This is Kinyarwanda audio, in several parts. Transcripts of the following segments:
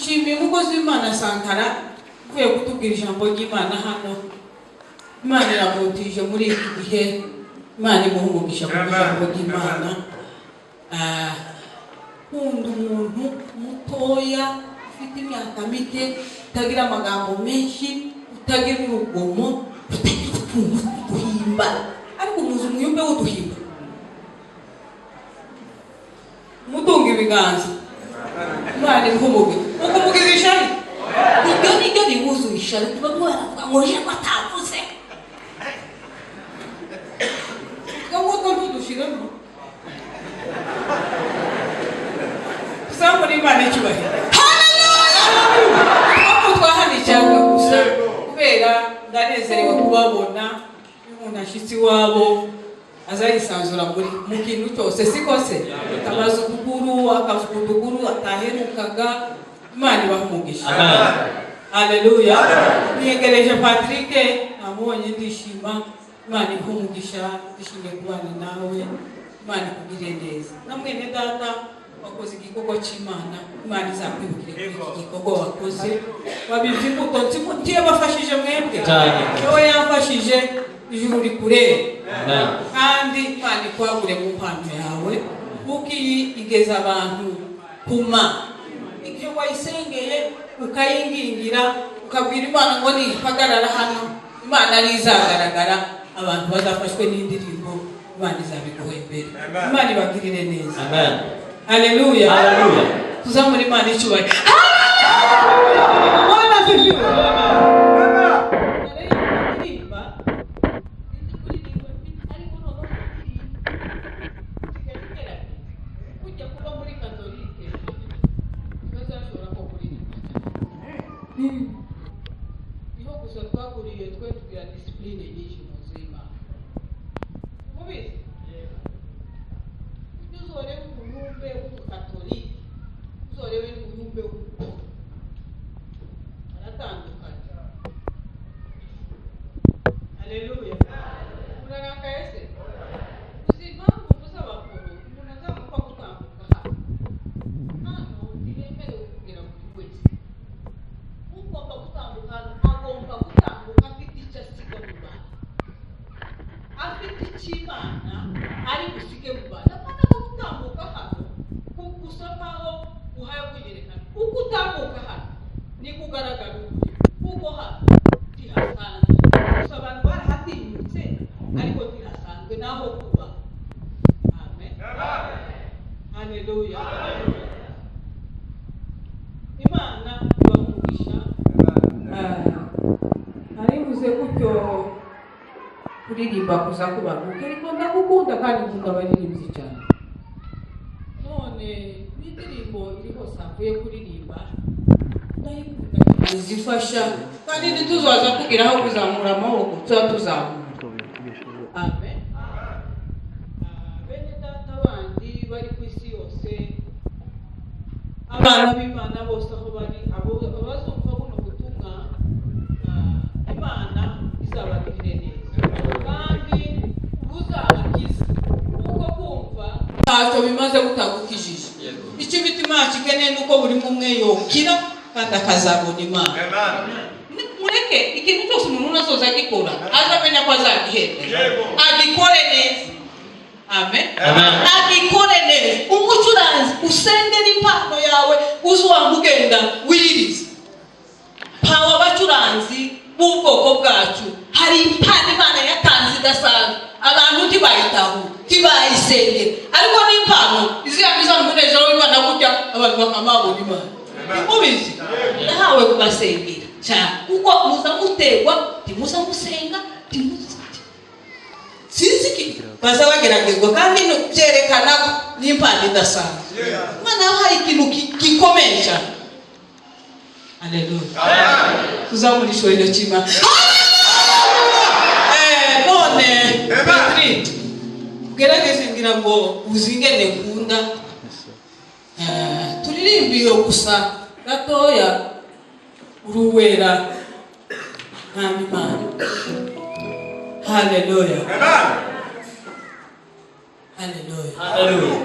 dushimiye umukozi w'Imana Sankara uvuye kutubwira ijambo ry'Imana hano. Imana iramutije muri iki gihe, Imana imuhumugisha ku ijambo ry'Imana. Nkunda umuntu mutoya ufite imyaka mike, utagira amagambo menshi, utagira urugomo, utagira utuntu duhimba, ariko umuzi umuyumbe w'uduhimba, umutunga ibiganza. Imana imuhumugisha ukumugiza ishari, ibyo nibyo bibuzuye ishari. Tuba twaravuga ngo je batavuze ngo ntudushiremo muri Imana icyubahiro. Haleluya! Twahanicaga gusa kubera ndanezerewe kubabona. Umuntu ashitsi wabo azayisanzura mu kintu cyose, siko se? Akabaza ukuguru, akavuga ukuguru ataherukaga. Imana ibahumugisha. Haleluya! Niyegereje Patrick, namubonye ndishima. Imana ihumugisha, ndishimye kubana nawe. Imana ikugire neza. Na mwene data wakoze igikorwa cy'Imana, Imana izakwibukire kuri iki gikorwa wakoze. Wabizi imbuto ntiye bafashije mwebwe, wowe yafashije, ijuru rikureba. Kandi Imana ikwagure mu mpano yawe, kuko igeza abantu kuma. Icyo wayisengeye ukayingingira, ukabwira Imana ngo nihagarara hano, Imana arizagaragara, abantu bazafashwe n'indirimbo, Imana izabiguhembera. Imana ibagirire neza. Amen. Haleluya. Haleluya. Tuzamure Imana icyubahiro. Bwana asifiwe. Niho gusa twaguriye twe tugira discipline nyinshi mu buzima. Mubizi? Uzorebe umuyumbe w'Ukatolika, uzorebe umuyumbe w'Ukatolika, baratandukanye. Haleluya. Uraraka ese? Uzi impamvu uvuze abakuru, umuntu azamuka gutambuka hano ntibemerewe kugera buri wese. Ugomba gutambuka hano agomba gutambuka afite icyo asiga mu Rwanda, afite icy'Imana ari busige mu Rwanda. Gutambuka hano gusa nkaho uhaye kwiyerekana. Uko utambuka hano ni kugaragara ukuri, kuko hano ntihasanzwe. Gusa abantu barahatinyutse, ariko ntihasanzwe naho kuba. Amen. Haleluya. Imana ibahumugisha. Aribuze gutyo kuririmba kuza kubaruka, ariko ndagukunda kandi nkunda abaririmbyi cyane. None n'indirimbo iri hose avuye kuririmba ndayikunda, zifasha kandi ntituzaza kugira aho kuzamura amaboko, tuba tuzamura. Amen. Bene data bandi bari ku isi yose, abana b'Imana bose aho bari, abazumva buno butumwa, Imana izabagirire neza kandi buzabakiza, kuko kumva ntacyo bimaze gutagukijije. Icyo imitima yacu ikeneye nuko buri umwe yokira kandi akazabona Imana. Mureke ikintu cyose umuntu azoza agikora azamenya ko azagihera, agikore neza. Amen. Agikore neza. Umucuranzi usengera impano yawe, uzwamugenda wiriza. Pawa abacuranzi b'ubwoko bwacu hari impano Imana yatanze idasanzwe, abantu ntibayitaho, ntibayisengera, ariko n'impano iziyamiza umunezero w'Imana gutya abantu bakamabona Imana. Mubizi? Nahawe kubasengera cyane, kuko muza mutegwa, timuza musenga, sinzi baza bageragezwa kandi no byerekana n'impano idasanzwe. Imana yahaye ikintu gikomeye cyane. Haleluya. Tuzamura ishorero cy'Imana. None Patrick, gerageze ngira ngo uzingene nkunda. Turirimbiye gusa gatoya uruwera n'Imana. Haleluya. Haleluya. Haleluya.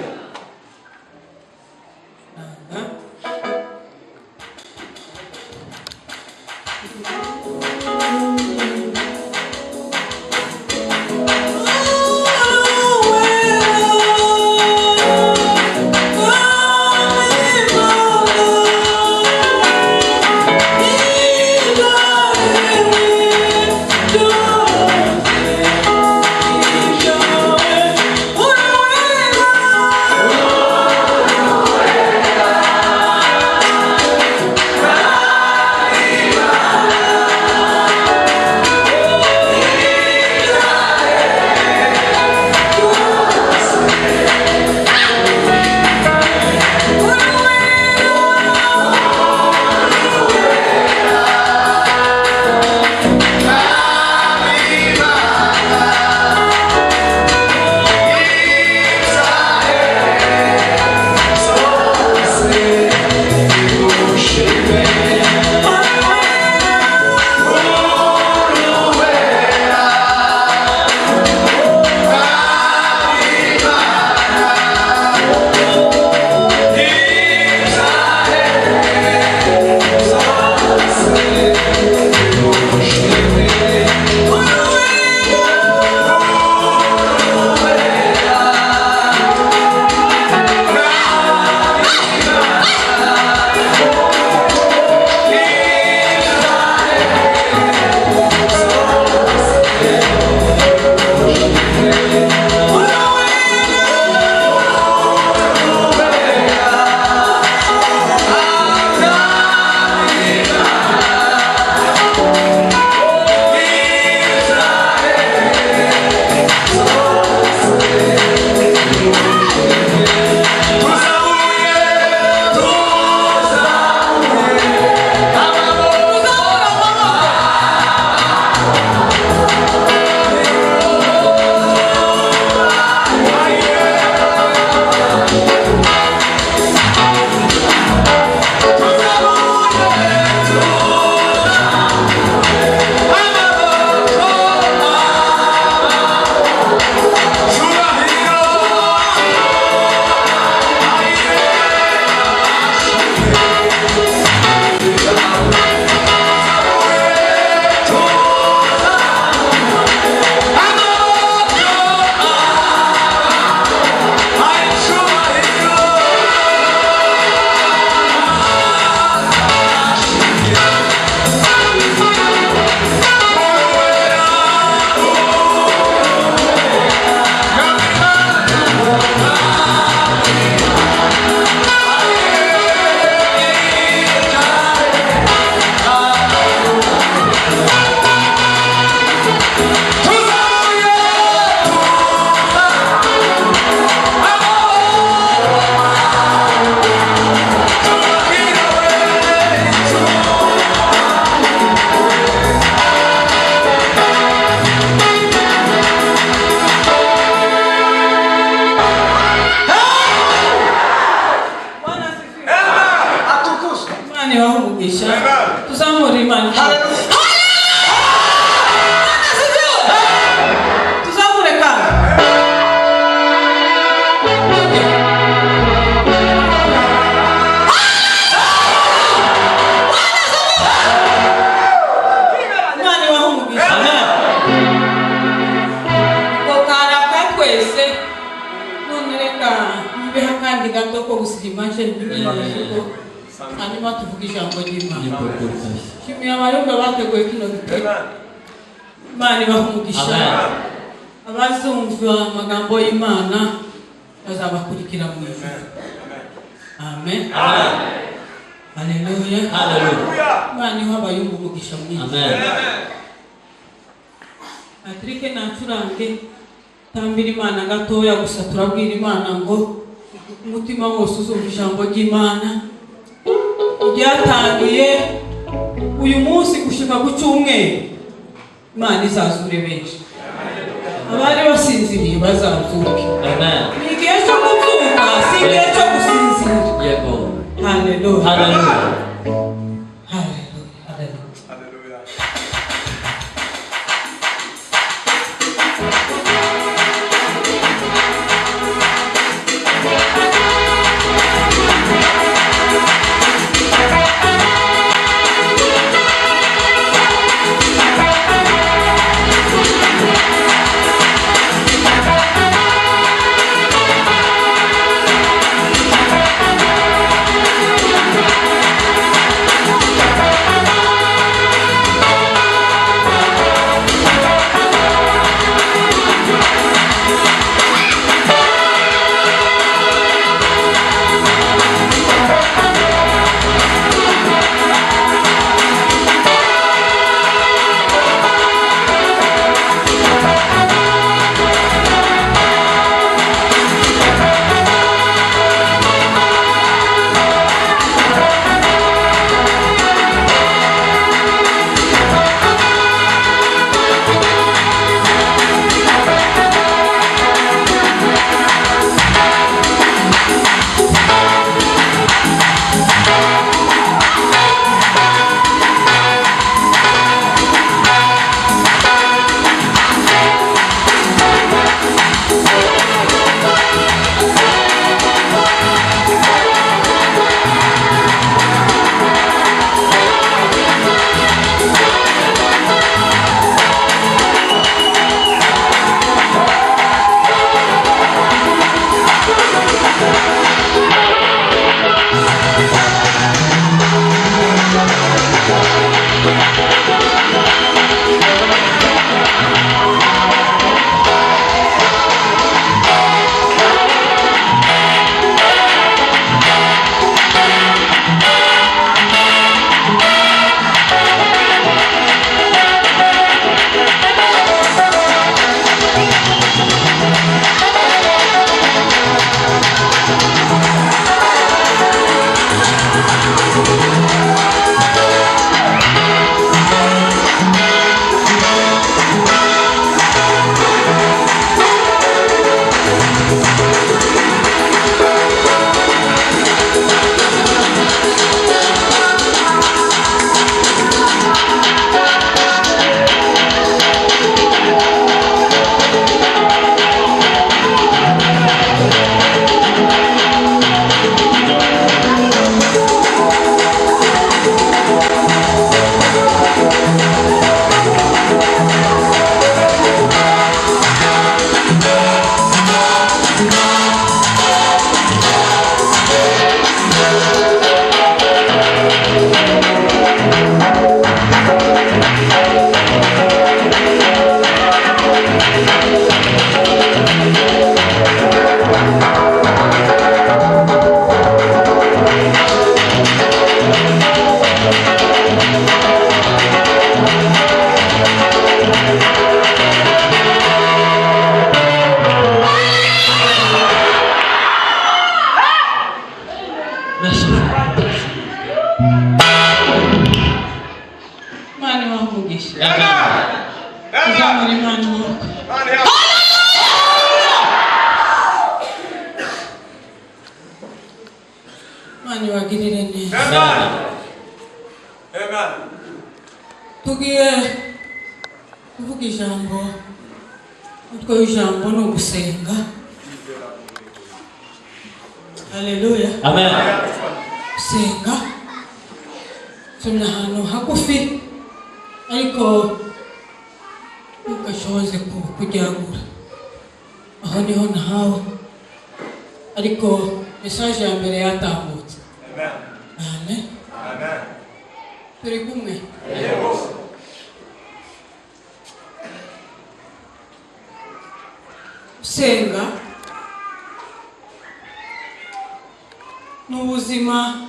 Imana ibahe umugisha. Tuzamure Imana. Tuzamure kandi. Imana ibahe umugisha. Kokara kwese none reka mbeho kandi gato ko gusirima nje n'ibintu. Hanyuma tuvuga ijambo ry'Imana. Shimira abayumva bateguye kino gitabo. Imana ibahe umugisha. Abazumva amagambo y'Imana bazabakurikira mu ijuru. Amen. Haleluya. Imana iha abayumva umugisha mwinshi. Patrick nacurange tambira Imana gatoya gusa turabwira Imana ngo umutima wose uzumva ijambo ry'Imana. Byatangiye uyu munsi gushika ku cyumweru. Imana izazure benshi. Abari basinziriye bazazuke. Amen. Ni igihe cyo kuzuka, si igihe cyo gusinzira. Yego. Haleluya. Haleluya. Amen. Tugiye kuvuga ijambo, utwo ijambo no gusenga. Haleluya. Amen. Senga. Tumna hano hagufi ariko ugashoboze kujyagura. Aho niho nahawe. Ariko message ya mbere yatambutse. Amen. Amen. Amen. Turi kumwe. Yego. Senga n'ubuzima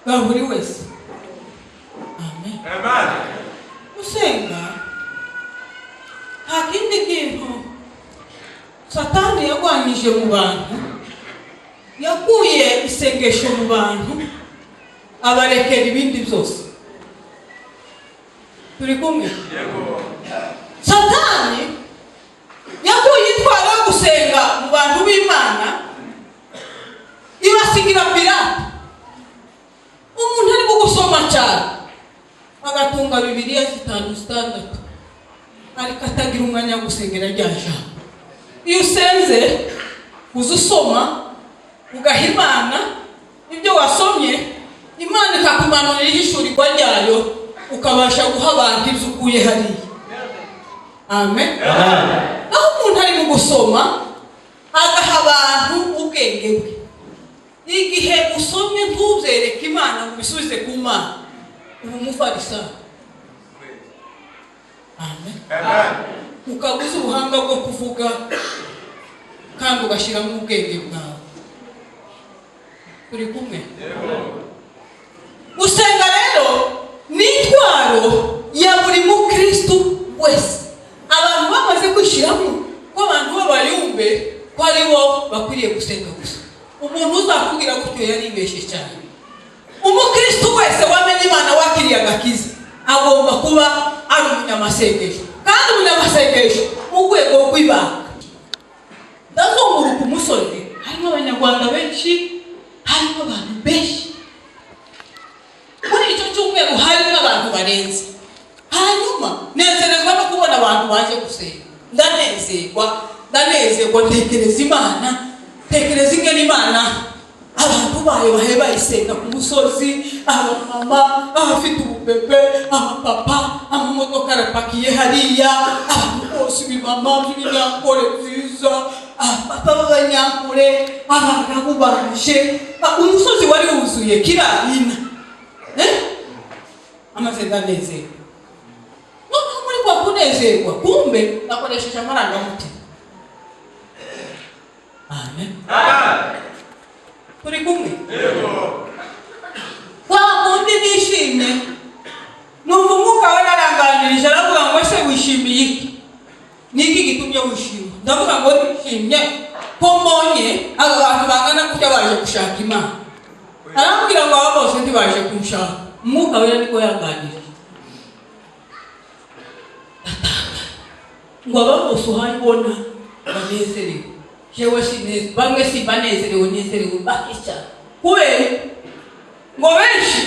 bwa buri wese. Amen. Amen. Usenga nta kindi kintu Satani yagwanyije mu bantu, yakuye isengesho mu bantu abarekera ibindi byose. Turi kumwe. Yego. Satani yakuye itwaro yo gusenga mu bantu b'Imana ibasigira pirate. Umuntu ari gusoma cyane agatunga Bibiliya 5-6 ariko atagira umwanya wo gusengera rya jambo. Iyo usenze uzusoma ugaha Imana ibyo wasomye, Imana ikakumanurira ihishurirwa ryayo ukabasha guha abantu ibyo ukuye hariya. Amen. Aho umuntu ari mu gusoma agaha abantu ubwenge bwe, igihe usomye ntuzereke Imana ngo bisubize ku Mana, ubu mufarisayo. Amen. Amen. Ukaguza ubuhanga bwo kuvuga kandi ugashyiramo ubwenge bwawe. Turi kumwe. Gusenga rero ni intwaro ya buri mukristo wese. Abantu bamaze kwishyiramo ko abantu b'abayumbe ko ari bo bakwiriye gusenga gusa. Umuntu uzakubwira gutyo yaribeshye cyane. Umukristo wese wamenye Imana wakiriye agakiza agomba kuba ari umunyamasengesho, kandi umunyamasengesho mu rwego rw'ibanga. Ndazungura ku musozi harimo abanyarwanda benshi, harimo abantu benshi. Muri icyo cyumweru harimo abantu barenze. Hanyuma nezerezwa no kubona abantu baje gusenga. Ndanezerwa ntekereza Imana, tekereza ingene Imana abantu bayo bahe bayisenga ku musozi, abamama, abafite ububebe, abapapa, amamodoka arapakiye hariya, abantu bose ibimama by'ibinyankore byiza, abapapa b'abanyankore, abagabo baje, umusozi wari wuzuye kirahina. Amaze ndanezerwa. Noneho muri kwa kunezerwa kumbe nakoresheje amarangamutima. Amen. Amen. Turi kumwe. Yego. Wa kundi nishimye numva umwuka we naranganirije aravuga ngo ese wishimiye iki? Niki gitumye wishima? Ndavuga ngo nishimye ko mbonye abo bantu bangana kujya baje gushaka Imana. Arambwira ngo abo bose ntibaje kumushaka. Umwuka we niko yanganirije. Ngo abo bose uhayibona banezerewe. Jewe sineze, bamwe si banezerewe nezerewe bakicya. Kubera ngo benshi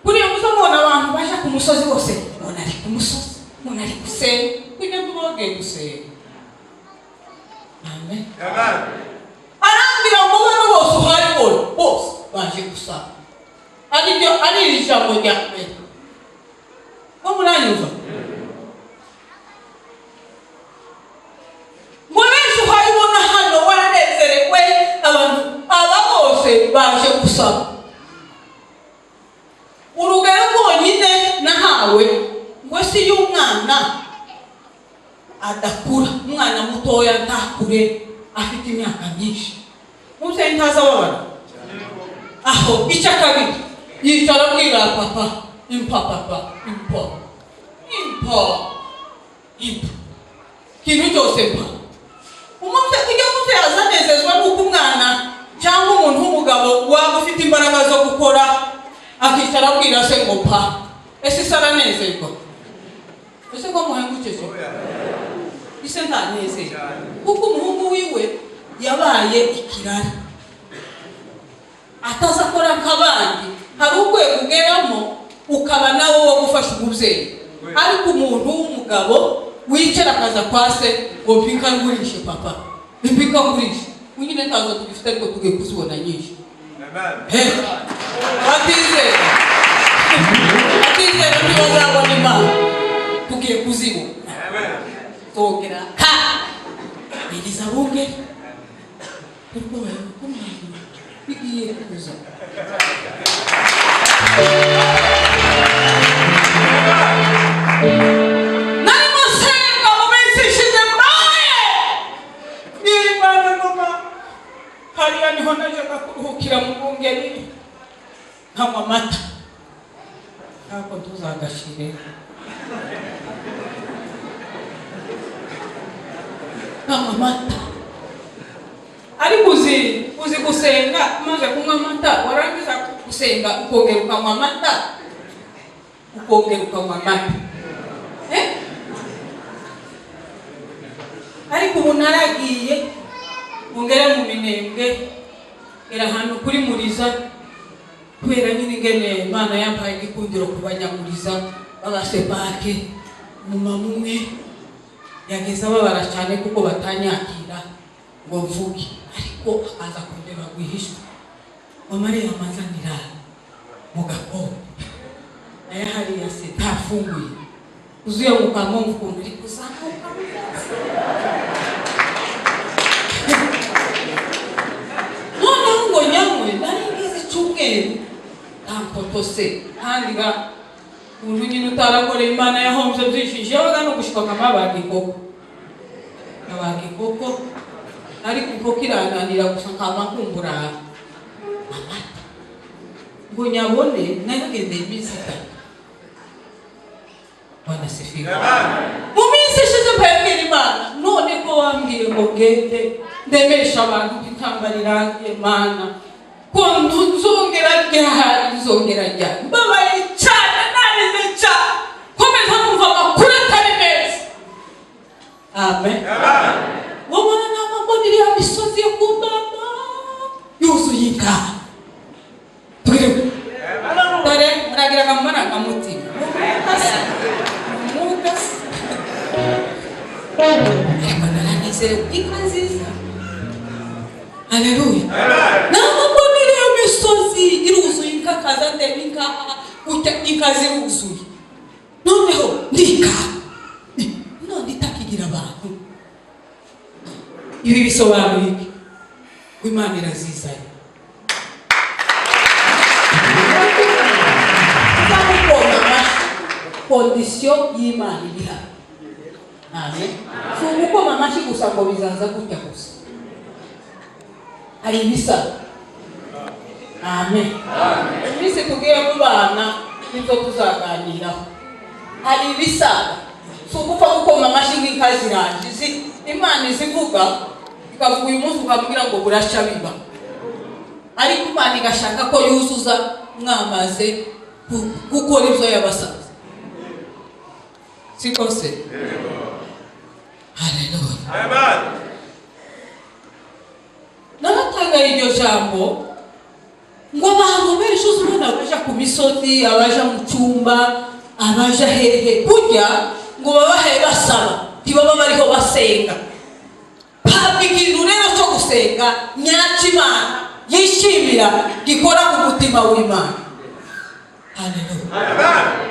kuri iyo musozi mubona abantu baje ku musozi bose, umuntu ari ku musozi, umuntu ari gusenga, kujya tuboge gusenga. Amen. Amen. Arambwira ngo bano bose uhayibona bose baje gusaba. Ari ijambo rya mbere. Ko muranyumva? Baje gusaba. Urugero rwonyine nahawe ngo si y'umwana adakura, umwana mutoya ntakure afite imyaka myinshi. Muse ntaza babana. Aho icya kabiri yicara bwira papa, impapa, kintu cyose mpa. Umutse kujya muteraza nezezwa nuko umwana cyangwa umuntu w'umugabo waba ufite imbaraga zo gukora akicara abwira se ngo pa. Ese sara nezerwa? Ese ko muhengukije? Ise ntanezerwa. Kuko umuhungu wiwe yabaye ikirari. Ataza akora nk'abandi. Hari urwego ugeramo ukaba nawe wo gufasha umubyeyi. Ariko umuntu w'umugabo wicara akaza kwase ngo mpika ngurishe papa, mpika ngurishe unyine ntazo tugifite ariko tugiye kuzibona nyinshi. Atizera niba uzabona Imana tugiye kuzibona. Togera ka iriza bunge urwo bakumanye bigiye kuza. Niho najaga kuruhukira mu bungeri nkanywa amata ntabwo tuzagashire nkanywa amata. Ariko uzi gusenga maze kunywa amata warangiza gusenga ukongera ukanywa amata ariko ubu naragiye ungere mu minembwe era hano kuri muriza kubera nyine ngene Imana yampaye igikundiro kubanyamuriza babasepake mu mamumwe yageza babara cyane kuko batanyakira ngo mvuge, ariko akaza kundeba gwihishwa Mama Mariya amazanira mu gakondo aya hari yase tafunguye uzuye mu kamongo kuntu uri kuzamuka ngo nyamwe naringize cyumweru tampotose kandi ga umuntu nyine utarakora Imana yahomze byishije yabaga no gushika kamabagi koko ariko uko kiranganira gusa nkamakumbura amata ngo nyabone nagende imisita Bwana sifiwe. Mu minsi ishize mpembera Imana none ko wambwiye ngo gende ndemesha abantu bikambarira Imana ko nzongera njya mbabaye cyane nanize cyane komeza numva amakuru atari meza. Amen. Wabona n'amaboni iri misozi yo kumbana yuzuye inka dore muragira kamana kamutima Haleluya. N'amaboni iri misozi iruzuye inka kazande inka ikazi uzuye noneho ndika none itakigira abantu. Ibi bisobanuye Imana irazizanye. Kondisyon y'Imana iriha. Amen. So uko mamashi gusa ngo bizaza gutya gusa. Hari ibisa. Amen. Bise tugiye kubana nizo tuzaganiraho. Hari ibisa. So uko mamashi ngikaziranje Imana izivuga ikavuga uyu munsi ukamubwira ngo burasha biba. Ariko Imana igashaka ko yuzuza mwamaze gukora ibyo yabasabye. Siko se? Haleluya. Amen. Nabatanga iryo jambo ngo abantu benshi uzubona baja ku misozi, abaja mu cyumba, abaja hehe kujya ngo babahe basaba tibaba bariho basenga. Pabwi ikintu rero cyo gusenga nyakimana yishimira gikora ku mutima w'Imana. Haleluya. Amen.